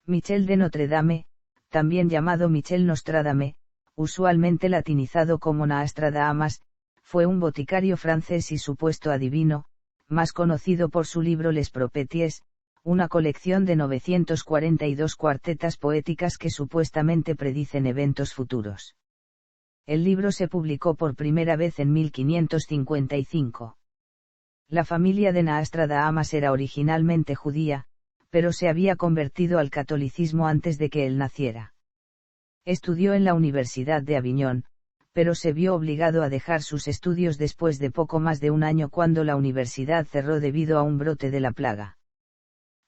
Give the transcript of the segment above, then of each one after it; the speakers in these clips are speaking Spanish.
Michel de Notre Dame, también llamado Michel Nostradame, usualmente latinizado como Nastradamus, fue un boticario francés y supuesto adivino, más conocido por su libro Les Prophéties, una colección de 942 cuartetas poéticas que supuestamente predicen eventos futuros. El libro se publicó por primera vez en 1555. La familia de Nastradamus era originalmente judía, pero se había convertido al catolicismo antes de que él naciera. Estudió en la Universidad de Aviñón, pero se vio obligado a dejar sus estudios después de poco más de un año cuando la universidad cerró debido a un brote de la plaga.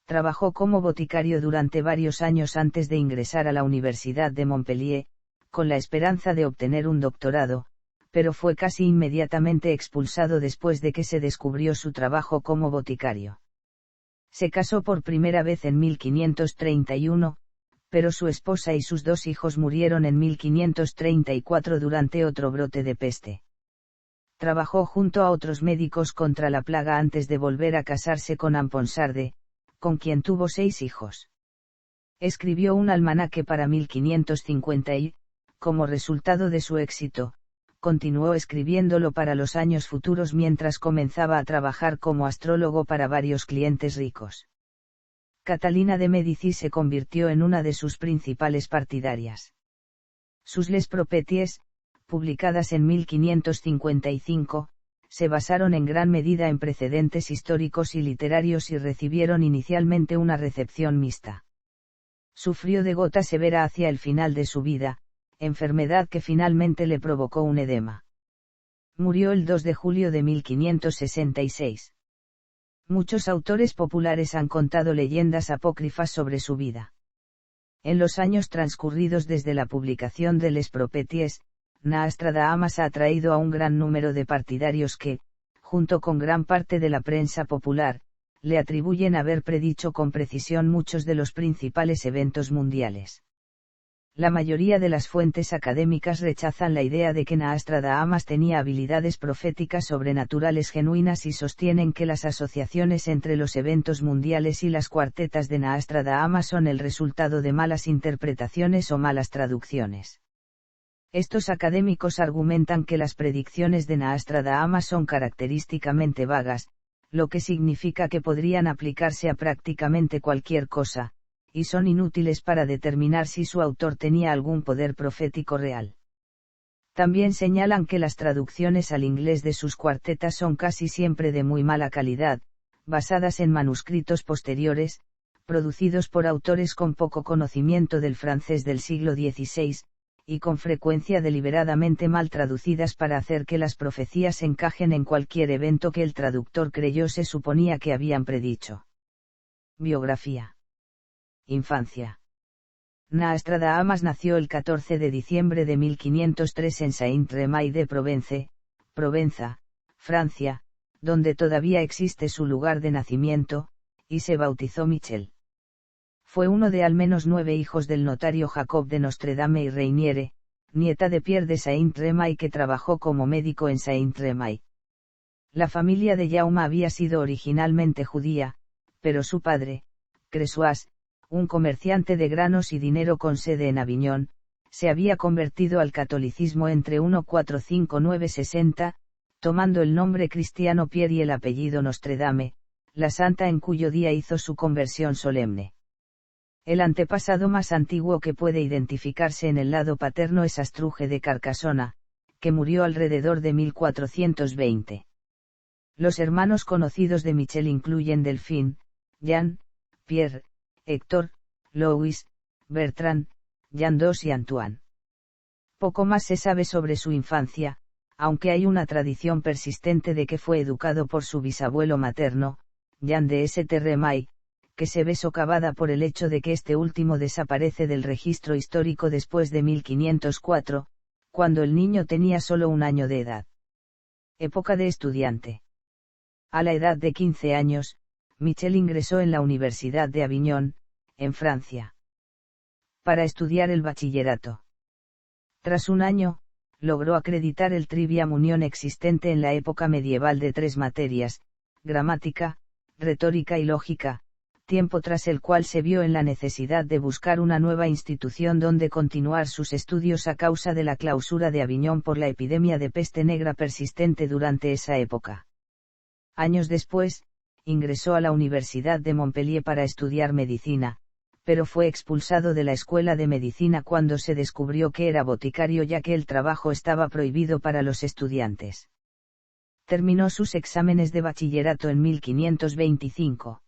Trabajó como boticario durante varios años antes de ingresar a la Universidad de Montpellier, con la esperanza de obtener un doctorado, pero fue casi inmediatamente expulsado después de que se descubrió su trabajo como boticario. Se casó por primera vez en 1531, pero su esposa y sus 2 hijos murieron en 1534 durante otro brote de peste. Trabajó junto a otros médicos contra la plaga antes de volver a casarse con Anne Ponsarde, con quien tuvo 6 hijos. Escribió un almanaque para 1550 y, como resultado de su éxito, continuó escribiéndolo para los años futuros mientras comenzaba a trabajar como astrólogo para varios clientes ricos. Catalina de Médicis se convirtió en una de sus principales partidarias. Sus Les Prophéties, publicadas en 1555, se basaron en gran medida en precedentes históricos y literarios y recibieron inicialmente una recepción mixta. Sufrió de gota severa hacia el final de su vida, enfermedad que finalmente le provocó un edema. Murió el 2 de julio de 1566. Muchos autores populares han contado leyendas apócrifas sobre su vida. En los años transcurridos desde la publicación de Les Prophéties, Nastradamus ha atraído a un gran número de partidarios que, junto con gran parte de la prensa popular, le atribuyen haber predicho con precisión muchos de los principales eventos mundiales. La mayoría de las fuentes académicas rechazan la idea de que Nastradamus tenía habilidades proféticas sobrenaturales genuinas y sostienen que las asociaciones entre los eventos mundiales y las cuartetas de Nastradamus son el resultado de malas interpretaciones o malas traducciones. Estos académicos argumentan que las predicciones de Nastradamus son característicamente vagas, lo que significa que podrían aplicarse a prácticamente cualquier cosa, y son inútiles para determinar si su autor tenía algún poder profético real. También señalan que las traducciones al inglés de sus cuartetas son casi siempre de muy mala calidad, basadas en manuscritos posteriores, producidos por autores con poco conocimiento del francés del siglo XVI, y con frecuencia deliberadamente mal traducidas para hacer que las profecías encajen en cualquier evento que el traductor creyó se suponía que habían predicho. Biografía. Infancia. Nastradamus nació el 14 de diciembre de 1503 en Saint-Rémy de Provence, Provenza, Francia, donde todavía existe su lugar de nacimiento, y se bautizó Michel. Fue uno de al menos 9 hijos del notario Jacob de Nostredame y Reiniere, nieta de Pierre de Saint-Rémy que trabajó como médico en Saint-Rémy. La familia de Jaume había sido originalmente judía, pero su padre, Cressois, un comerciante de granos y dinero con sede en Aviñón, se había convertido al catolicismo entre 1459-60, tomando el nombre cristiano Pierre y el apellido Nostredame, la santa en cuyo día hizo su conversión solemne. El antepasado más antiguo que puede identificarse en el lado paterno es Astruge de Carcasona, que murió alrededor de 1420. Los hermanos conocidos de Michel incluyen Delphine, Jean, Pierre, Héctor, Louis, Bertrand, Jean II y Antoine. Poco más se sabe sobre su infancia, aunque hay una tradición persistente de que fue educado por su bisabuelo materno, Jean de St. Rémy, que se ve socavada por el hecho de que este último desaparece del registro histórico después de 1504, cuando el niño tenía solo 1 año de edad. Época de estudiante. A la edad de 15 años, Michel ingresó en la Universidad de Aviñón, en Francia, para estudiar el bachillerato. Tras 1 año, logró acreditar el trivium union existente en la época medieval de 3 materias, gramática, retórica y lógica, tiempo tras el cual se vio en la necesidad de buscar una nueva institución donde continuar sus estudios a causa de la clausura de Aviñón por la epidemia de peste negra persistente durante esa época. Años después, ingresó a la Universidad de Montpellier para estudiar medicina, pero fue expulsado de la escuela de medicina cuando se descubrió que era boticario, ya que el trabajo estaba prohibido para los estudiantes. Terminó sus exámenes de bachillerato en 1525.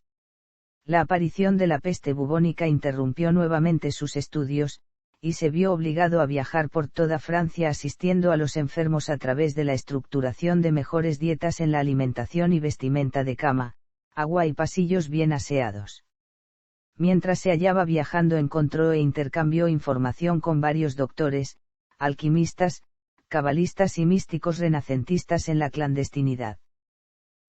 La aparición de la peste bubónica interrumpió nuevamente sus estudios, y se vio obligado a viajar por toda Francia asistiendo a los enfermos a través de la estructuración de mejores dietas en la alimentación y vestimenta de cama, agua y pasillos bien aseados. Mientras se hallaba viajando encontró e intercambió información con varios doctores, alquimistas, cabalistas y místicos renacentistas en la clandestinidad.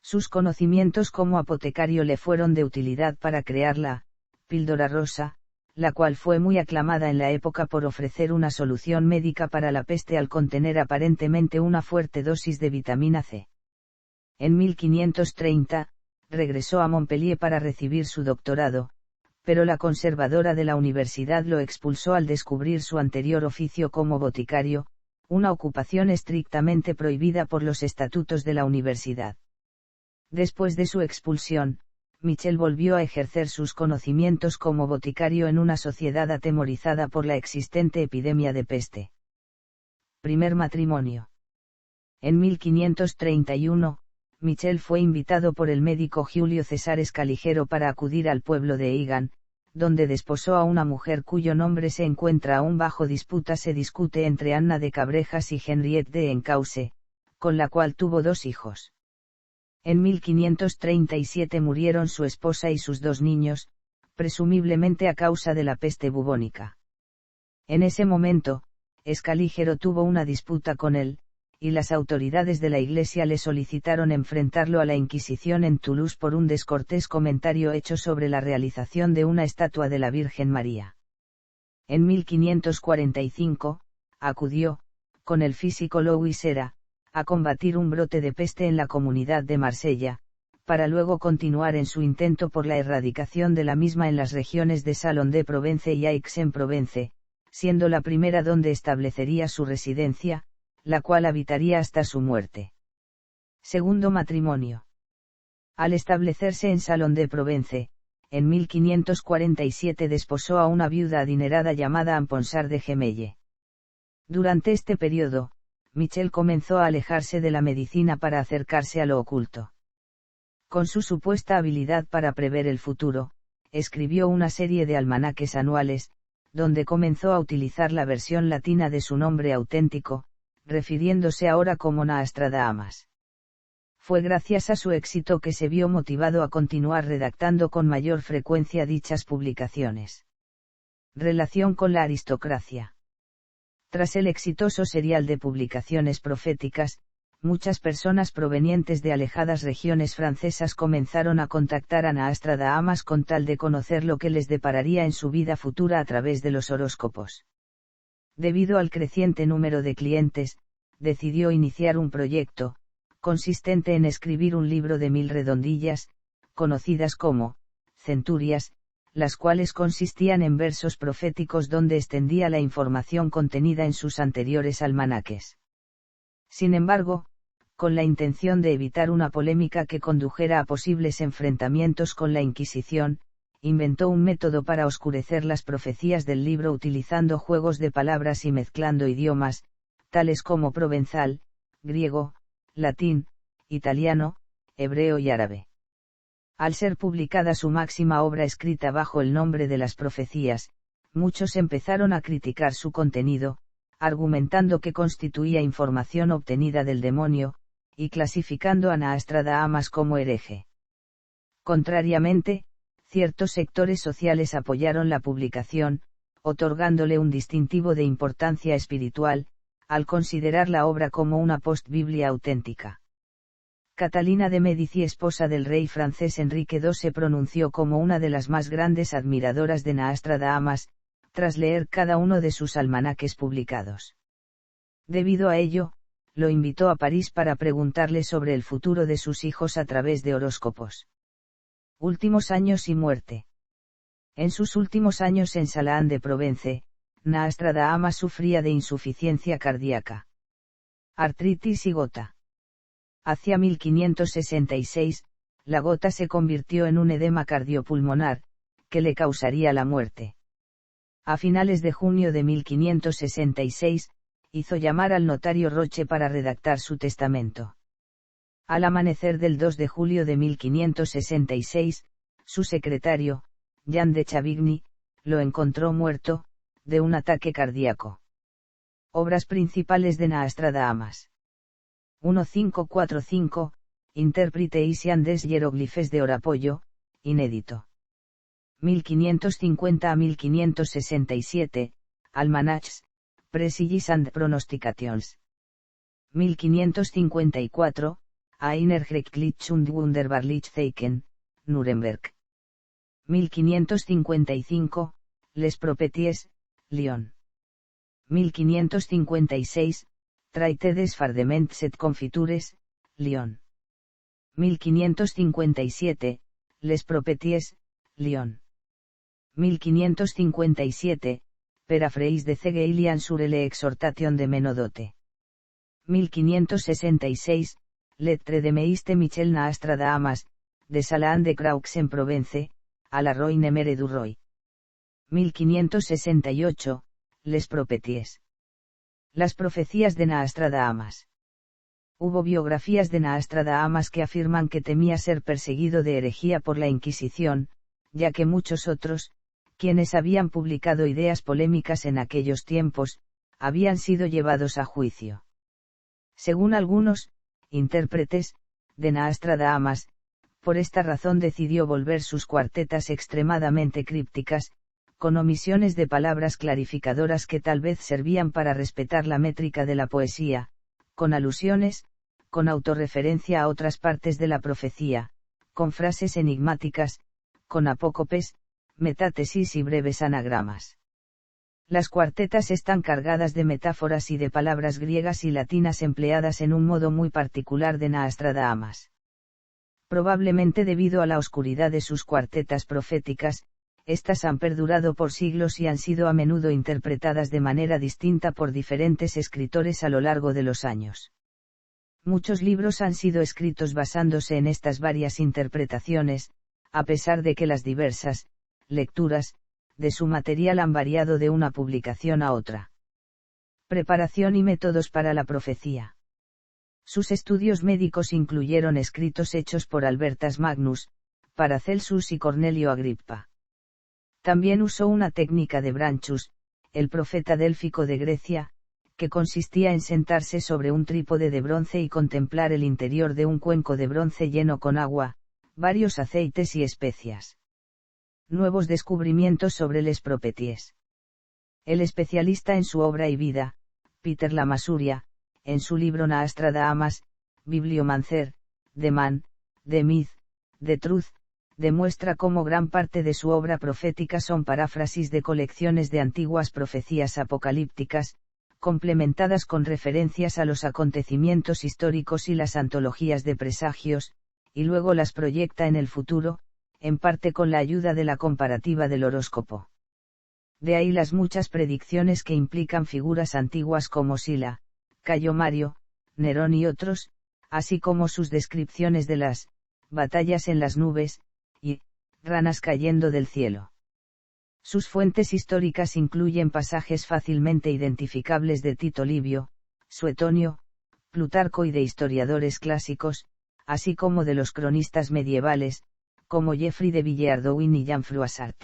Sus conocimientos como apotecario le fueron de utilidad para crear la píldora rosa, la cual fue muy aclamada en la época por ofrecer una solución médica para la peste al contener aparentemente una fuerte dosis de vitamina C. En 1530, regresó a Montpellier para recibir su doctorado, pero la conservadora de la universidad lo expulsó al descubrir su anterior oficio como boticario, una ocupación estrictamente prohibida por los estatutos de la universidad. Después de su expulsión, Michel volvió a ejercer sus conocimientos como boticario en una sociedad atemorizada por la existente epidemia de peste. Primer matrimonio. En 1531, Michel fue invitado por el médico Julio César Escaligero para acudir al pueblo de Egan, donde desposó a una mujer cuyo nombre se encuentra aún bajo disputa. Se discute entre Anna de Cabrejas y Henriette de Encausse, con la cual tuvo 2 hijos. En 1537 murieron su esposa y sus 2 niños, presumiblemente a causa de la peste bubónica. En ese momento, Escaligero tuvo una disputa con él, y las autoridades de la Iglesia le solicitaron enfrentarlo a la Inquisición en Toulouse por un descortés comentario hecho sobre la realización de una estatua de la Virgen María. En 1545, acudió, con el físico Louis Hera, a combatir un brote de peste en la comunidad de Marsella, para luego continuar en su intento por la erradicación de la misma en las regiones de Salon-de-Provence y Aix-en-Provence, siendo la primera donde establecería su residencia, la cual habitaría hasta su muerte. Segundo matrimonio. Al establecerse en Salon-de-Provence, en 1547 desposó a una viuda adinerada llamada Amponsard de Gemelle. Durante este periodo, Michel comenzó a alejarse de la medicina para acercarse a lo oculto. Con su supuesta habilidad para prever el futuro, escribió una serie de almanaques anuales, donde comenzó a utilizar la versión latina de su nombre auténtico, refiriéndose ahora como Nostradamus. Fue gracias a su éxito que se vio motivado a continuar redactando con mayor frecuencia dichas publicaciones. Relación con la aristocracia. Tras el exitoso serial de publicaciones proféticas, muchas personas provenientes de alejadas regiones francesas comenzaron a contactar a Nostradamus con tal de conocer lo que les depararía en su vida futura a través de los horóscopos. Debido al creciente número de clientes, decidió iniciar un proyecto, consistente en escribir un libro de 1000 redondillas, conocidas como centurias, las cuales consistían en versos proféticos donde extendía la información contenida en sus anteriores almanaques. Sin embargo, con la intención de evitar una polémica que condujera a posibles enfrentamientos con la Inquisición, inventó un método para oscurecer las profecías del libro utilizando juegos de palabras y mezclando idiomas, tales como provenzal, griego, latín, italiano, hebreo y árabe. Al ser publicada su máxima obra escrita bajo el nombre de las profecías, muchos empezaron a criticar su contenido, argumentando que constituía información obtenida del demonio, y clasificando a Nostradamus como hereje. Contrariamente, ciertos sectores sociales apoyaron la publicación, otorgándole un distintivo de importancia espiritual, al considerar la obra como una post-biblia auténtica. Catalina de Medici, esposa del rey francés Enrique II, se pronunció como una de las más grandes admiradoras de Nostradamus, tras leer cada uno de sus almanaques publicados. Debido a ello, lo invitó a París para preguntarle sobre el futuro de sus hijos a través de horóscopos. Últimos años y muerte. En sus últimos años en Salaán de Provence, Nástradamus sufría de insuficiencia cardíaca, artritis y gota. Hacia 1566, la gota se convirtió en un edema cardiopulmonar, que le causaría la muerte. A finales de junio de 1566, hizo llamar al notario Roche para redactar su testamento. Al amanecer del 2 de julio de 1566, su secretario, Jean de Chavigny, lo encontró muerto, de un ataque cardíaco. Obras principales de Nástradamus. 1545, Interpretation des hieroglifes de Orapollo, inédito. 1550 a 1567, Almanachs, Presages and Pronostications. 1554, Einerrechtlich und Wunderbarlich Zeichen, Nuremberg. 1555, Les Propeties, Lyon. 1556, Traité des Fardements et Confitures, Lyon. 1557, Les Propeties, Lyon. 1557, Paraphrase de Hegelian sur le Exhortation de Menodote. 1566, Lettre de Meiste Michel Nástradamus, de Salaán de Craux en Provence, à la Roine Mere du Roy. 1568, Les Propeties. Las profecías de Nástradamus. Hubo biografías de Nástradamus que afirman que temía ser perseguido de herejía por la Inquisición, ya que muchos otros, quienes habían publicado ideas polémicas en aquellos tiempos, habían sido llevados a juicio. Según algunos intérpretes de Nástradamus, por esta razón decidió volver sus cuartetas extremadamente crípticas, con omisiones de palabras clarificadoras que tal vez servían para respetar la métrica de la poesía, con alusiones, con autorreferencia a otras partes de la profecía, con frases enigmáticas, con apócopes, metátesis y breves anagramas. Las cuartetas están cargadas de metáforas y de palabras griegas y latinas empleadas en un modo muy particular de Nástradamus. Probablemente debido a la oscuridad de sus cuartetas proféticas, estas han perdurado por siglos y han sido a menudo interpretadas de manera distinta por diferentes escritores a lo largo de los años. Muchos libros han sido escritos basándose en estas varias interpretaciones, a pesar de que las diversas lecturas de su material han variado de una publicación a otra. Preparación y métodos para la profecía. Sus estudios médicos incluyeron escritos hechos por Albertas Magnus, Paracelsus y Cornelio Agrippa. También usó una técnica de Branchus, el profeta délfico de Grecia, que consistía en sentarse sobre un trípode de bronce y contemplar el interior de un cuenco de bronce lleno con agua, varios aceites y especias. Nuevos descubrimientos sobre Les Propeties. El especialista en su obra y vida, Peter Lamasuria, en su libro Nástradamus, Bibliomancer, The Man, The Myth, The Truth, demuestra cómo gran parte de su obra profética son paráfrasis de colecciones de antiguas profecías apocalípticas, complementadas con referencias a los acontecimientos históricos y las antologías de presagios, y luego las proyecta en el futuro, en parte con la ayuda de la comparativa del horóscopo. De ahí las muchas predicciones que implican figuras antiguas como Sila, Cayo Mario, Nerón y otros, así como sus descripciones de las batallas en las nubes, y ranas cayendo del cielo. Sus fuentes históricas incluyen pasajes fácilmente identificables de Tito Livio, Suetonio, Plutarco y de historiadores clásicos, así como de los cronistas medievales, como Geoffrey de Villardouin y Jean Froissart.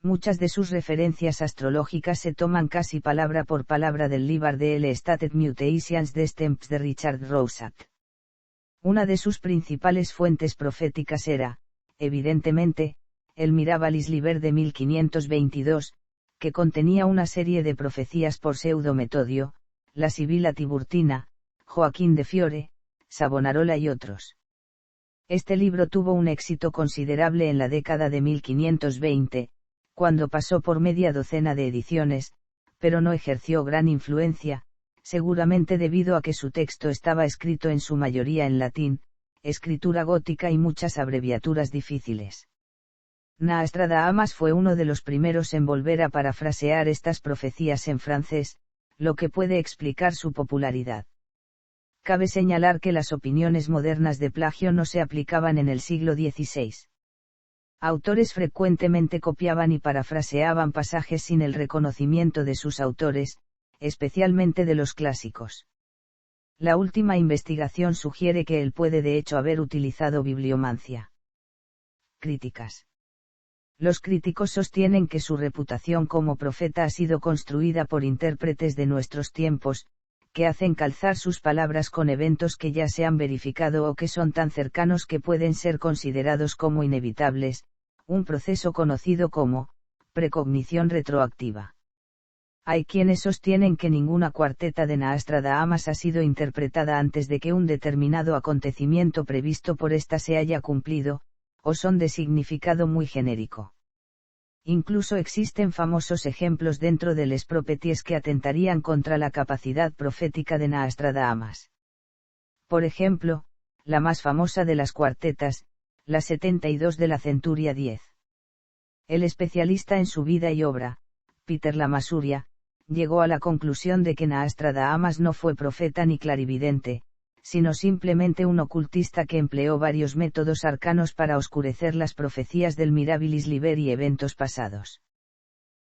Muchas de sus referencias astrológicas se toman casi palabra por palabra del Liber de L. Stated Mutations des Temps de Richard Rorschach. Una de sus principales fuentes proféticas era, evidentemente, el Mirabilis Liber de 1522, que contenía una serie de profecías por Pseudo-Metodio, la Sibila Tiburtina, Joaquín de Fiore, Savonarola y otros. Este libro tuvo un éxito considerable en la década de 1520, cuando pasó por media docena de ediciones, pero no ejerció gran influencia, seguramente debido a que su texto estaba escrito en su mayoría en latín, escritura gótica y muchas abreviaturas difíciles. Nostradamus fue uno de los primeros en volver a parafrasear estas profecías en francés, lo que puede explicar su popularidad. Cabe señalar que las opiniones modernas de plagio no se aplicaban en el siglo XVI. Autores frecuentemente copiaban y parafraseaban pasajes sin el reconocimiento de sus autores, especialmente de los clásicos. La última investigación sugiere que él puede de hecho haber utilizado bibliomancia. Críticas. Los críticos sostienen que su reputación como profeta ha sido construida por intérpretes de nuestros tiempos, que hacen calzar sus palabras con eventos que ya se han verificado o que son tan cercanos que pueden ser considerados como inevitables, un proceso conocido como precognición retroactiva. Hay quienes sostienen que ninguna cuarteta de Nostradamus ha sido interpretada antes de que un determinado acontecimiento previsto por ésta se haya cumplido, o son de significado muy genérico. Incluso existen famosos ejemplos dentro del Les Prophéties que atentarían contra la capacidad profética de Nostradamus. Por ejemplo, la más famosa de las cuartetas, la 72 de la Centuria 10. El especialista en su vida y obra, Peter Lamasuria, llegó a la conclusión de que Nostradamus no fue profeta ni clarividente, sino simplemente un ocultista que empleó varios métodos arcanos para oscurecer las profecías del Mirabilis Liber y eventos pasados.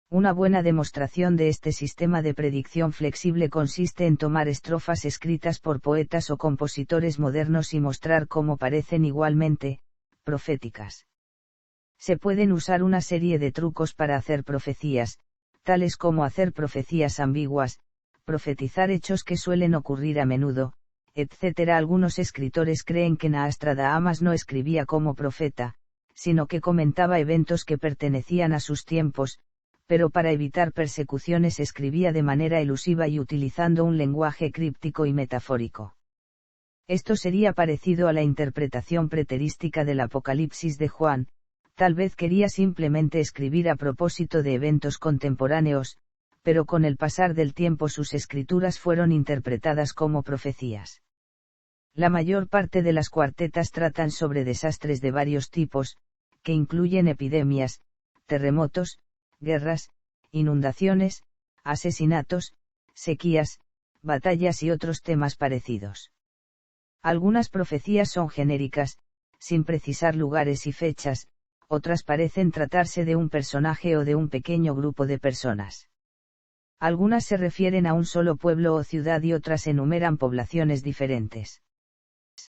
Una buena demostración de este sistema de predicción flexible consiste en tomar estrofas escritas por poetas o compositores modernos y mostrar cómo parecen igualmente proféticas. Se pueden usar una serie de trucos para hacer profecías, tales como hacer profecías ambiguas, profetizar hechos que suelen ocurrir a menudo, etc. Algunos escritores creen que Nostradamus no escribía como profeta, sino que comentaba eventos que pertenecían a sus tiempos, pero para evitar persecuciones escribía de manera elusiva y utilizando un lenguaje críptico y metafórico. Esto sería parecido a la interpretación preterística del Apocalipsis de Juan, tal vez quería simplemente escribir a propósito de eventos contemporáneos, pero con el pasar del tiempo sus escrituras fueron interpretadas como profecías. La mayor parte de las cuartetas tratan sobre desastres de varios tipos, que incluyen epidemias, terremotos, guerras, inundaciones, asesinatos, sequías, batallas y otros temas parecidos. Algunas profecías son genéricas, sin precisar lugares y fechas, otras parecen tratarse de un personaje o de un pequeño grupo de personas. Algunas se refieren a un solo pueblo o ciudad y otras enumeran poblaciones diferentes.